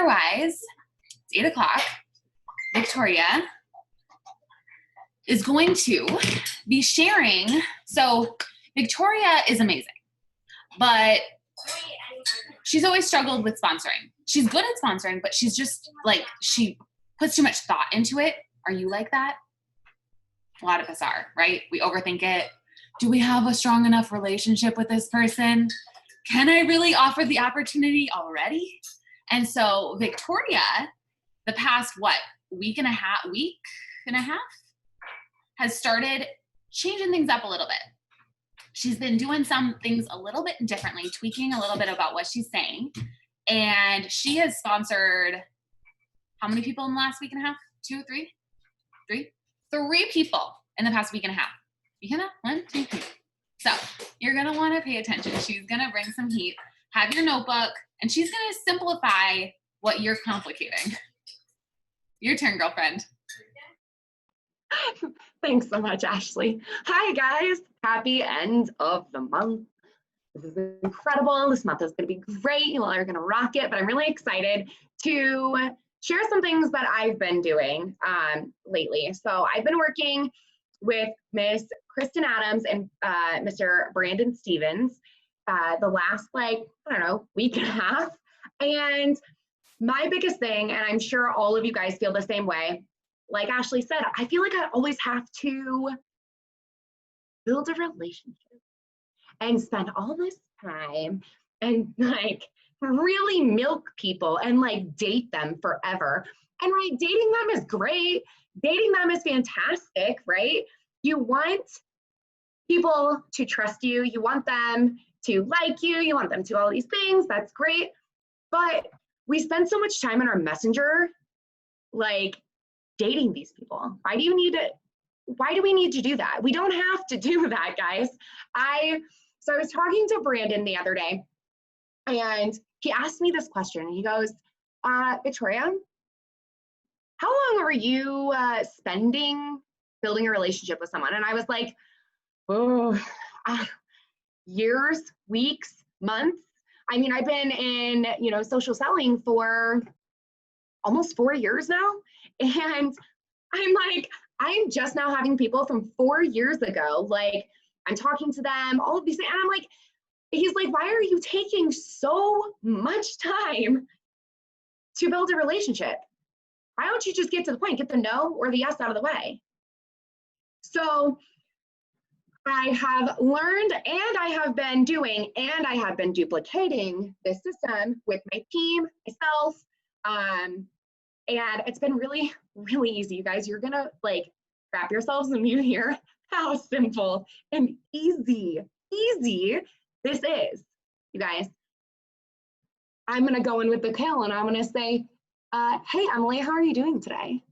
otherwise, it's 8 o'clock. Victoria is going to be sharing. So Victoria is amazing, but she's always struggled with sponsoring. She's good at sponsoring, but she's just like, she puts too much thought into it. Are you like that? A lot of us are, right? We overthink it. Do we have a strong enough relationship with this person? Can I really offer the opportunity already? And so Victoria, the past, week and a half, has started changing things up a little bit. She's been doing some things a little bit differently, tweaking a little bit about what she's saying. And she has sponsored how many people in the last week and a half? 2, 3? 3? 3 people in the past week and a half. You hear that? 1, 2, 3. So you're gonna wanna pay attention. She's gonna bring some heat. Have your notebook, and she's gonna simplify what you're complicating. Your turn, girlfriend. Thanks so much, Ashley. Hi, guys. Happy end of the month. This is incredible. This month is going to be great. You all are going to rock it, but I'm really excited to share some things that I've been doing lately. So I've been working with Miss Kristen Adams and Mr. Brandon Stevens the last, week and a half. And my biggest thing, and I'm sure all of you guys feel the same way, like Ashley said, I feel like I always have to build a relationship and spend all this time and really milk people and date them forever. And dating them is great. Dating them is fantastic, right? You want people to trust you. You want them to like you. You want them to all these things. That's great. But we spend so much time on our messenger, dating these people. Why do we need to do that? We don't have to do that, guys. So I was talking to Brandon the other day, and he asked me this question. He goes, Victoria, how long were you spending building a relationship with someone? And I was like, years, weeks, months. I mean, I've been in, social selling for almost 4 years now. And I'm just now having people from 4 years ago, I'm talking to them, all of these things. And I'm he's like, why are you taking so much time to build a relationship? Why don't you just get to the point, get the no or the yes out of the way? So I have learned, and I have been doing, and I have been duplicating this system with my team, myself, and it's been really, really easy. You guys, you're gonna wrap yourselves in you here how simple and easy this is. You guys, I'm gonna go in with the kill, and I'm gonna say, hey, Emily, how are you doing today?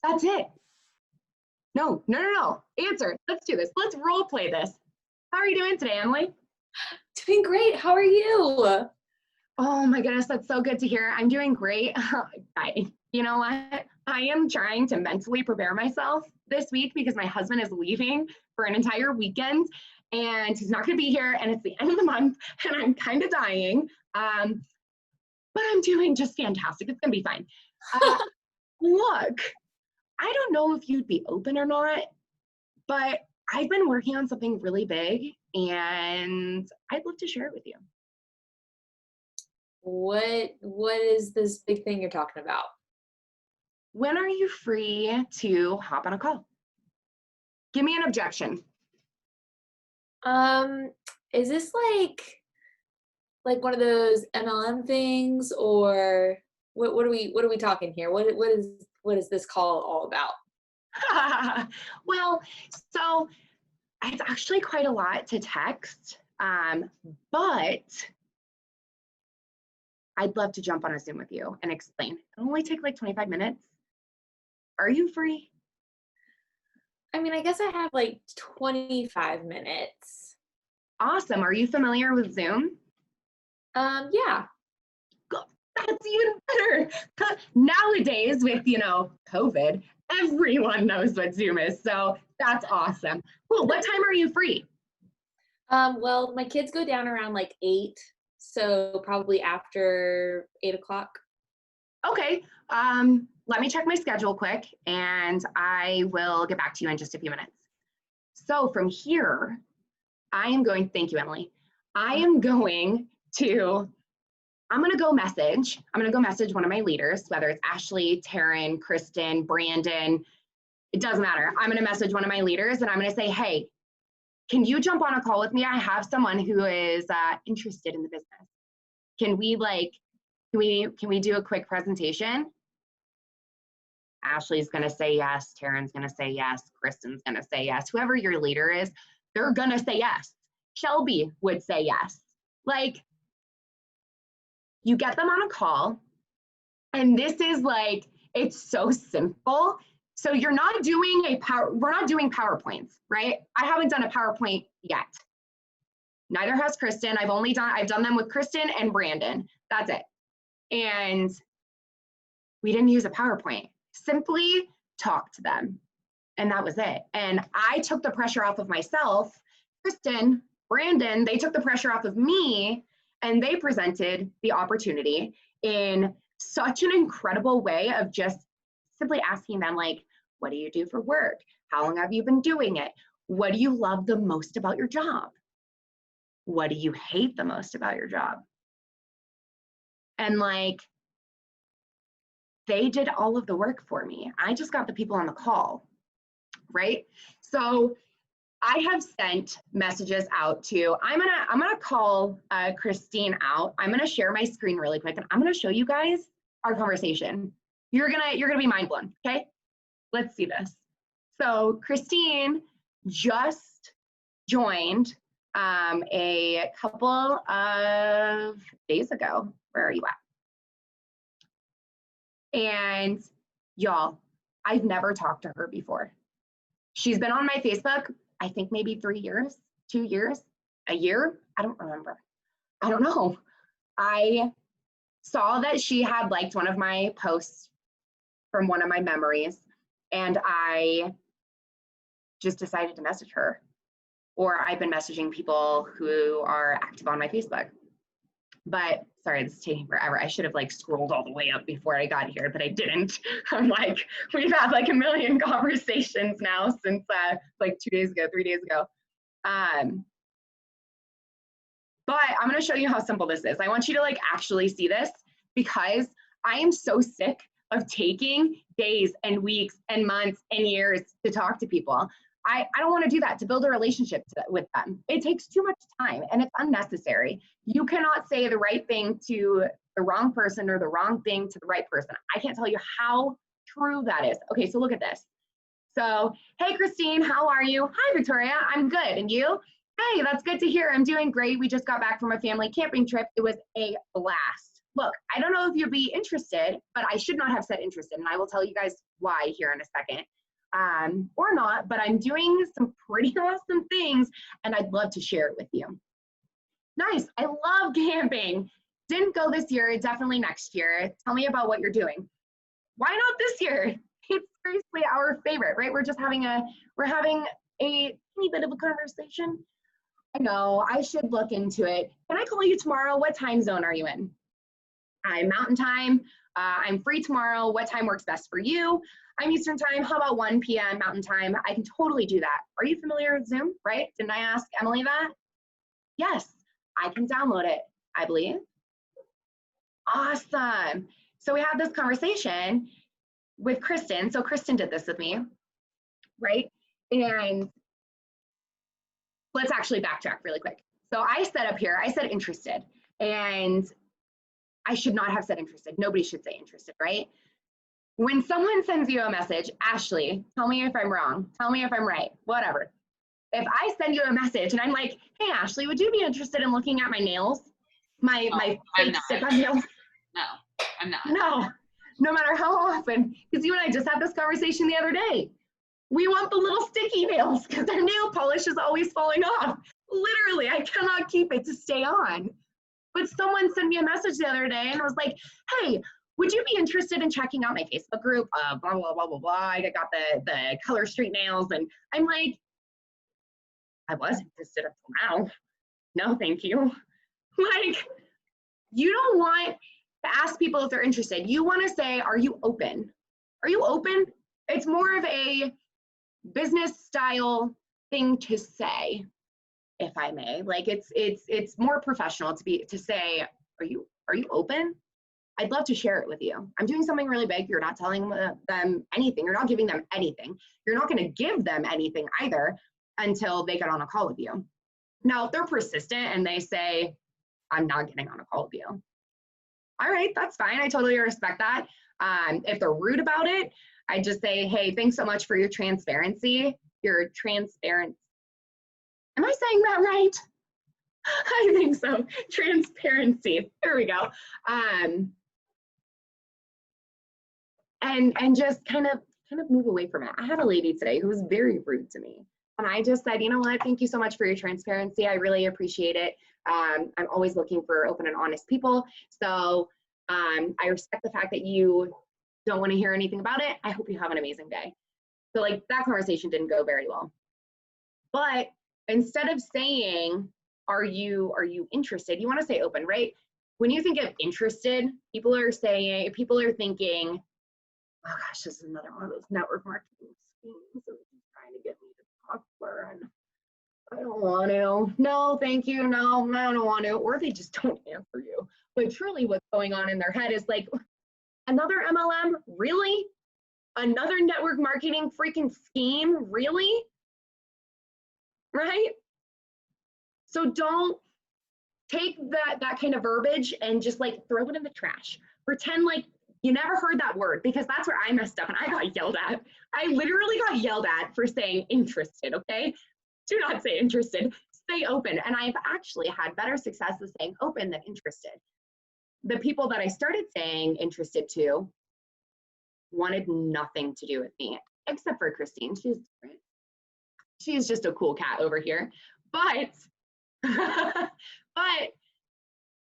That's it. No. Answer. Let's do this. Let's role play this. How are you doing today, Emily? Doing great. How are you? Oh my goodness, that's so good to hear. I'm doing great. You know what? I am trying to mentally prepare myself this week because my husband is leaving for an entire weekend and he's not going to be here, and it's the end of the month and I'm kind of dying. But I'm doing just fantastic. It's going to be fine. Look, I don't know if you'd be open or not, but I've been working on something really big and I'd love to share it with you. What is this big thing you're talking about? When are you free to hop on a call? Give me an objection. Is this like one of those MLM things, or what are we talking here? What is this call all about? Well, so it's actually quite a lot to text, but I'd love to jump on a Zoom with you and explain. It'll only take 25 minutes. Are you free? I mean, I guess I have 25 minutes. Awesome. Are you familiar with Zoom? Yeah. That's even better. Nowadays with, COVID, everyone knows what Zoom is. So that's awesome. Cool. What time are you free? Well, my kids go down around 8. So probably after 8 o'clock. Okay, let me check my schedule quick and I will get back to you in just a few minutes. So from here, thank you, Emily. I'm going to go message one of my leaders, whether it's Ashley, Taryn, Kristen, Brandon, it doesn't matter. I'm going to message one of my leaders and I'm going to say, hey, can you jump on a call with me? I have someone who is interested in the business. Can we do a quick presentation? Ashley's going to say yes. Taryn's going to say yes. Kristen's going to say yes. Whoever your leader is, they're going to say yes. Shelby would say yes. Like, you get them on a call, and this is like, it's so simple. So we're not doing PowerPoints, right? I haven't done a PowerPoint yet. Neither has Kristen. I've done them with Kristen and Brandon. That's it. And we didn't use a PowerPoint. Simply talk to them. And that was it. And I took the pressure off of myself. Kristen, Brandon, they took the pressure off of me, and they presented the opportunity in such an incredible way of just simply asking them, like, what do you do for work? How long have you been doing it? What do you love the most about your job? What do you hate the most about your job? And like, they did all of the work for me. I just got the people on the call, right? So I have sent messages out to, I'm gonna call Christine out. I'm gonna share my screen really quick, and I'm gonna show you guys our conversation. You're gonna be mind blown, okay? Let's see this. So Christine just joined a couple of days ago. Where are you at? And y'all, I've never talked to her before. She's been on my Facebook, I think maybe 3 years, 2 years, a year. I don't remember. I don't know. I saw that she had liked one of my posts from one of my memories, and I just decided to message her. Or I've been messaging people who are active on my Facebook. But sorry, this is taking forever. I should have like scrolled all the way up before I got here, but I didn't. I'm like, we've had like a million conversations now since like 2 days ago, 3 days ago. But I'm gonna show you how simple this is. I want you to like actually see this, because I am so sick of taking days and weeks and months and years to talk to people. I don't want to do that, to build a relationship with them. It takes too much time and it's unnecessary. You cannot say the right thing to the wrong person or the wrong thing to the right person. I can't tell you how true that is. Okay, so look at this. So, hey, Christine, how are you? Hi, Victoria, I'm good. And you? Hey, that's good to hear. I'm doing great. We just got back from a family camping trip. It was a blast. Look, I don't know if you'd be interested, but I should not have said interested, and I will tell you guys why here in a second. Or not, but I'm doing some pretty awesome things, and I'd love to share it with you. Nice. I love camping. Didn't go this year, definitely next year. Tell me about what you're doing. Why not this year? It's seriously our favorite, right? We're having a teeny bit of a conversation. I know, I should look into it. Can I call you tomorrow? What time zone are you in? I'm Mountain Time. I'm free tomorrow. What time works best for you? I'm Eastern Time. How about 1 p.m. Mountain Time? I can totally do that. Are you familiar with Zoom, right? Didn't I ask Emily that? Yes, I can download it, I believe. Awesome. So we had this conversation with Kristen. So Kristen did this with me, right? And let's actually backtrack really quick. So I said up here, I said interested, and I should not have said interested. Nobody should say interested, right? When someone sends you a message, Ashley, tell me if I'm wrong. Tell me if I'm right, whatever. If I send you a message and I'm like, hey, Ashley, would you be interested in looking at my nails? My fake stick-on nails? No, I'm not. No matter how often, because you and I just had this conversation the other day. We want the little sticky nails because their nail polish is always falling off. Literally, I cannot keep it to stay on. But someone sent me a message the other day and was like, hey, would you be interested in checking out my Facebook group? Blah, blah, blah, blah, blah. I got the color street nails. And I'm like, I was interested up till now. No, thank you. Like, You don't want to ask people if they're interested. You want to say, are you open? Are you open? It's more of a business style thing to say, if I may. Like it's more professional to say, are you open? I'd love to share it with you. I'm doing something really big. You're not telling them anything. You're not giving them anything. You're not going to give them anything either until they get on a call with you. Now, if they're persistent and they say, I'm not getting on a call with you. All right, that's fine. I totally respect that. If they're rude about it, I just say, hey, thanks so much for your transparency. Your transparency. Am I saying that right? I think so. Transparency. There we go. And just kind of move away from it. I had a lady today who was very rude to me. And I just said, you know what, thank you so much for your transparency. I really appreciate it. I'm always looking for open and honest people. So I respect the fact that you don't want to hear anything about it. I hope you have an amazing day. So like that conversation didn't go very well. But instead of saying, are you interested? You want to say open, right? When you think of interested, people are thinking, oh gosh, this is another one of those network marketing schemes of trying to get me to talk for, and I don't want to. No, thank you. No, I don't want to. Or they just don't answer you. But truly what's going on in their head is like, another MLM? Really? Another network marketing freaking scheme? Really? Right? So don't take that kind of verbiage and just like throw it in the trash. Pretend like you never heard that word, because that's where I messed up and I got yelled at. I literally got yelled at for saying interested, okay? Do not say interested, say open. And I've actually had better success with saying open than interested. The people that I started saying interested to wanted nothing to do with me, except for Christine. She's different. She's just a cool cat over here. But, but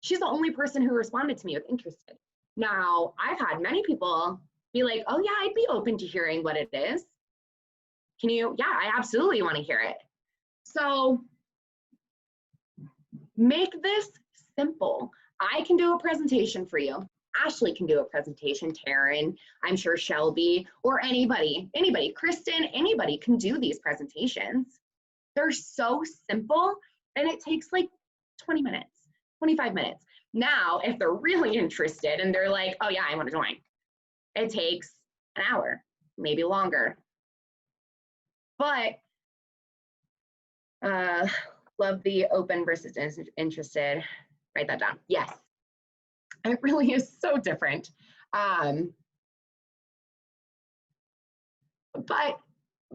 she's the only person who responded to me with interested. Now, I've had many people be like, oh yeah, I'd be open to hearing what it is. Can you? Yeah, I absolutely want to hear it. So make this simple. I can do a presentation for you. Ashley can do a presentation, Taryn, I'm sure Shelby, or anybody, Kristen, anybody can do these presentations. They're so simple and it takes like 20 minutes, 25 minutes. Now, if they're really interested and they're like, oh yeah, I want to join, it takes an hour, maybe longer. But love the open versus interested. Write that down. Yes, it really is so different. But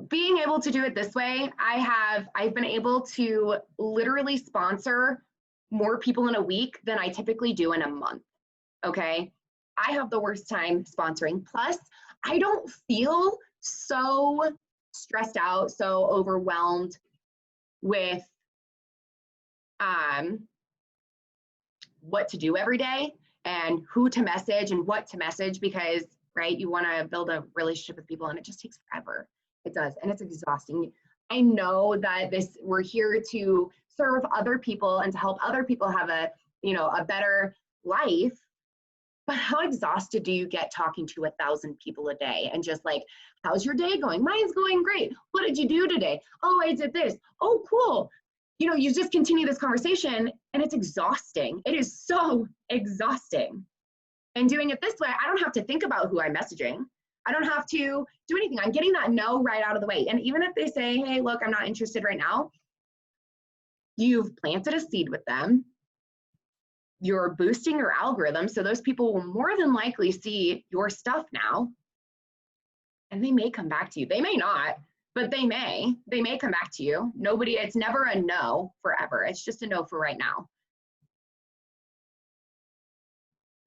being able to do it this way, I've been able to literally sponsor more people in a week than I typically do in a month. Okay, I have the worst time sponsoring. Plus, I don't feel so stressed out, so overwhelmed with what to do every day and who to message and what to message, because right, you want to build a relationship with people and it just takes forever. It does, and it's exhausting. I know that we're here to serve other people and to help other people have a better life, but how exhausted do you get talking to 1,000 people a day and just like, how's your day going? Mine's going great. What did you do today? Oh, I did this. Oh, cool. You just continue this conversation and it's exhausting. It is so exhausting. And doing it this way, I don't have to think about who I'm messaging. I don't have to do anything. I'm getting that no right out of the way. And even if they say, hey, look, I'm not interested right now, you've planted a seed with them. You're boosting your algorithm. So those people will more than likely see your stuff now. And they may come back to you. They may not, but they may come back to you. It's never a no forever. It's just a no for right now.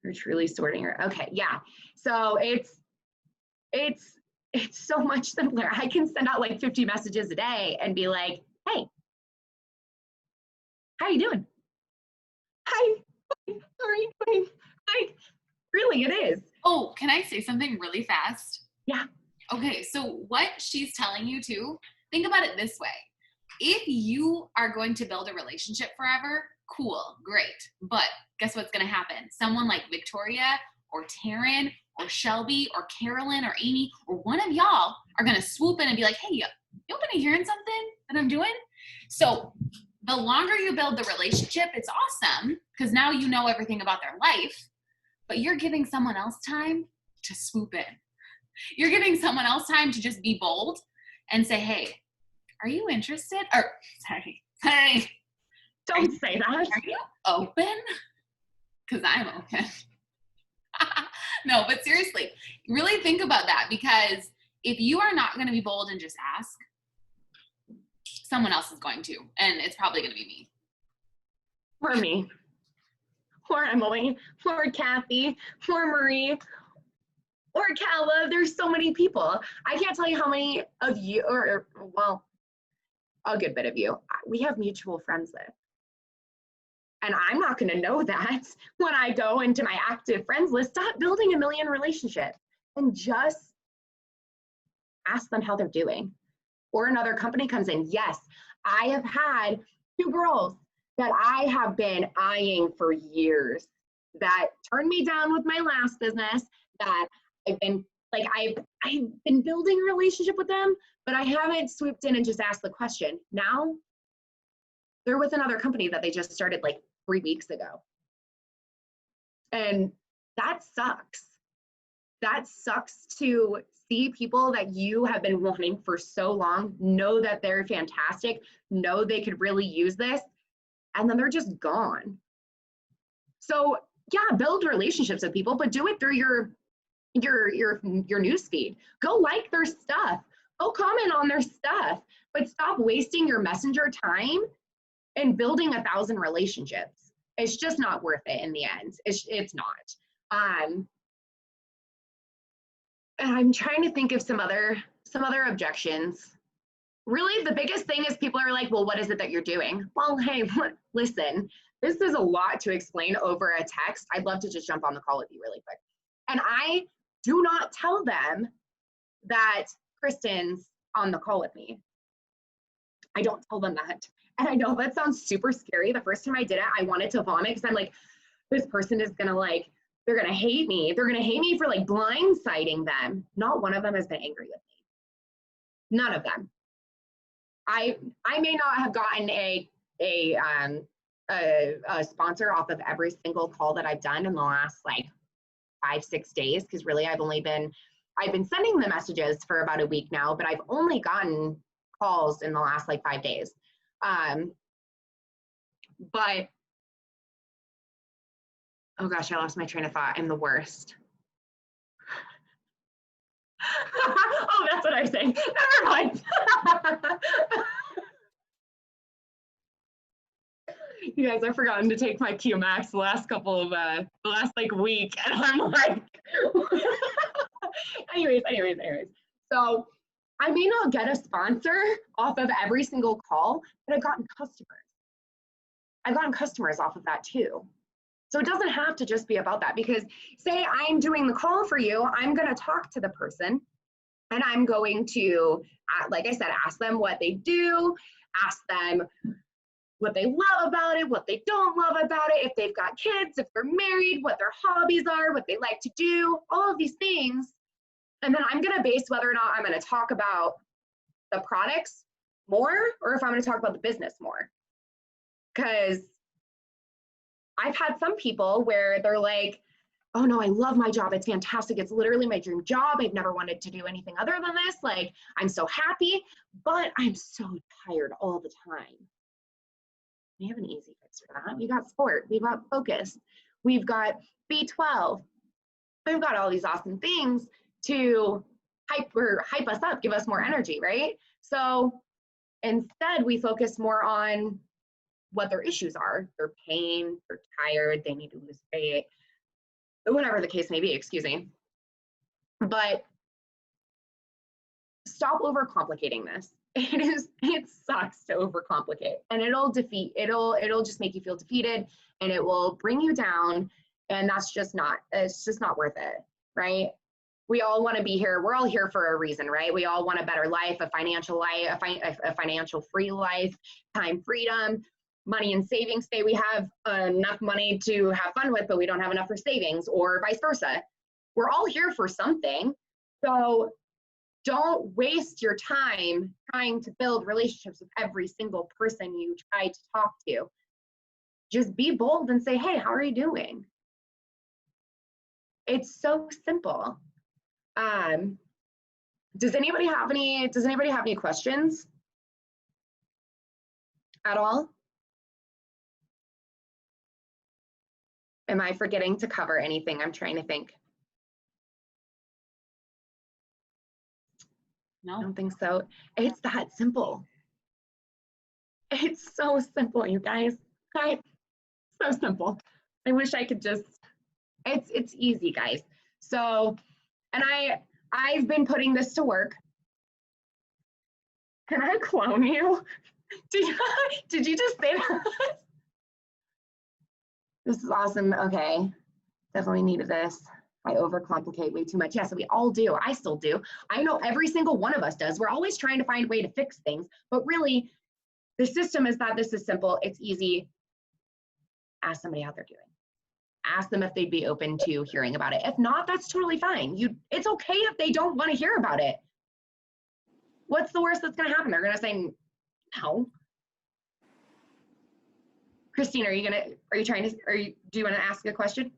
You're truly sorting your, okay, yeah. So it's so much simpler. I can send out like 50 messages a day and be like, hey, how you doing? Hi, how are you doing? Hi, really, it is. Oh, can I say something really fast? Yeah. Okay, so what she's telling you too, think about it this way. If you are going to build a relationship forever, Cool, great. But guess what's going to happen? Someone like Victoria or Taryn or Shelby or Carolyn or Amy or one of y'all are going to swoop in and be like, hey, you open to hearing something that I'm doing? So the longer you build the relationship, it's awesome because now you know everything about their life, but you're giving someone else time to swoop in. You're giving someone else time to just be bold and say, hey, are you interested? Or, sorry. Don't say that. Are you open? Because I'm open. No, but seriously, really think about that, because if you are not going to be bold and just ask, someone else is going to, and it's probably going to be me. Or me. Or Emily. Or Kathy. Or Marie. Or Calla. There's so many people. I can't tell you how many of you, or well, a good bit of you, we have mutual friends with. And I'm not going to know that when I go into my active friends list. Stop building a million relationships and just ask them how they're doing. Or another company comes in. Yes, I have had 2 girls that I have been eyeing for years that turned me down with my last business, that I've been like, I've been building a relationship with them, but I haven't swooped in and just asked the question. Now they're with another company that they just started like 3 weeks ago. And that sucks. That sucks to see people that you have been wanting for so long, know that they're fantastic, know they could really use this, and then they're just gone. So yeah, build relationships with people, but do it through your news feed. Go like their stuff. Go comment on their stuff, but stop wasting your messenger time and building 1,000 relationships. It's just not worth it in the end. It's not. And I'm trying to think of some other objections. Really, the biggest thing is people are like, well, what is it that you're doing? Well, hey, listen, this is a lot to explain over a text. I'd love to just jump on the call with you really quick. And I do not tell them that Kristen's on the call with me. I don't tell them that. And I know that sounds super scary. The first time I did it, I wanted to vomit because I'm like, this person is gonna like, they're gonna hate me. They're gonna hate me for like blindsiding them. Not one of them has been angry with me. None of them. I may not have gotten a sponsor off of every single call that I've done in the last like 5-6 days, because really I've been sending the messages for about a week now, but I've only gotten calls in the last like 5 days. But oh gosh, I lost my train of thought. I'm the worst. Oh, that's what I'm saying. Never mind. You guys, I've forgotten to take my QMax the last like week, and I'm like, anyways. So I may not get a sponsor off of every single call, but I've gotten customers. I've gotten customers off of that too. So it doesn't have to just be about that, because say I'm doing the call for you, I'm going to talk to the person and I'm going to, like I said, ask them what they do, ask them what they love about it, what they don't love about it, if they've got kids, if they're married, what their hobbies are, what they like to do, all of these things. And then I'm going to base whether or not I'm going to talk about the products more or if I'm going to talk about the business more. Because I've had some people where they're like, oh no, I love my job. It's fantastic. It's literally my dream job. I've never wanted to do anything other than this. Like, I'm so happy, but I'm so tired all the time. We have an easy fix for that. We got sport. We've got focus. We've got B12. We've got all these awesome things to hype us up, give us more energy, right? So instead, we focus more on what their issues are. They're pain, they're tired, they need to lose weight, whatever the case may be, excuse me. But stop overcomplicating this. It sucks to overcomplicate, and it'll just make you feel defeated, and it will bring you down, and it's just not worth it, right? We all want to be here. We're all here for a reason, right? We all want a better life, a financial life, a financial free life, time freedom. money in savings. Say we have enough money to have fun with, but we don't have enough for savings, or vice versa. We're all here for something. So don't waste your time trying to build relationships with every single person you try to talk to. Just be bold and say, hey, how are you doing? It's so simple. Does anybody have any questions at all? Am I forgetting to cover anything? I'm trying to think. No. I don't think so. It's that simple. It's so simple, you guys. So simple. I wish I could just, it's easy, guys. So, and I've been putting this to work. Can I clone you? Did you just say that? This is awesome. Okay, definitely needed this. I overcomplicate way too much. Yes, we all do. I still do. I know every single one of us does. We're always trying to find a way to fix things, but really the system is that this is simple. It's easy. Ask somebody how they're doing. Ask them if they'd be open to hearing about it. If not, that's totally fine. It's okay if they don't want to hear about it. What's the worst that's going to happen? They're going to say no. Christine, do you want to ask a question?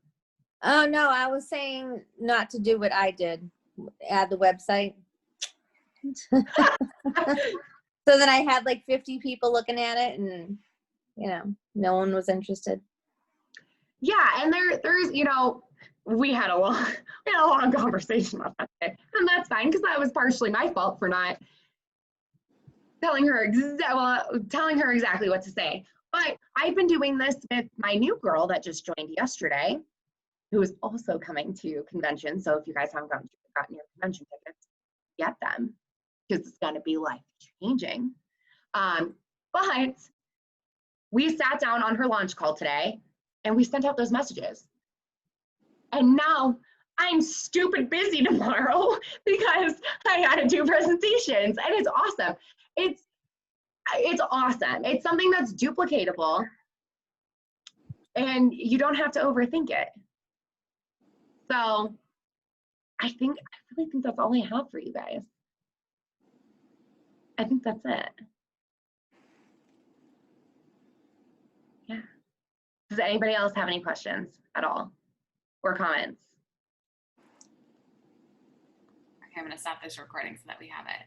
Oh, no, I was saying not to do what I did, add the website. So then I had like 50 people looking at it and, no one was interested. Yeah, and there's, we had a long conversation about that day, and that's fine because that was partially my fault for not telling her exactly what to say. But I've been doing this with my new girl that just joined yesterday, who is also coming to convention. So if you guys haven't gotten your convention tickets, get them because it's going to be life changing. But we sat down on her launch call today and we sent out those messages. And now I'm stupid busy tomorrow because I got to do presentations, and it's awesome. It's awesome. It's something that's duplicatable and you don't have to overthink it. So I really think that's all I have for you guys. I think that's it. Yeah. Does anybody else have any questions at all or comments? Okay, I'm going to stop this recording so that we have it.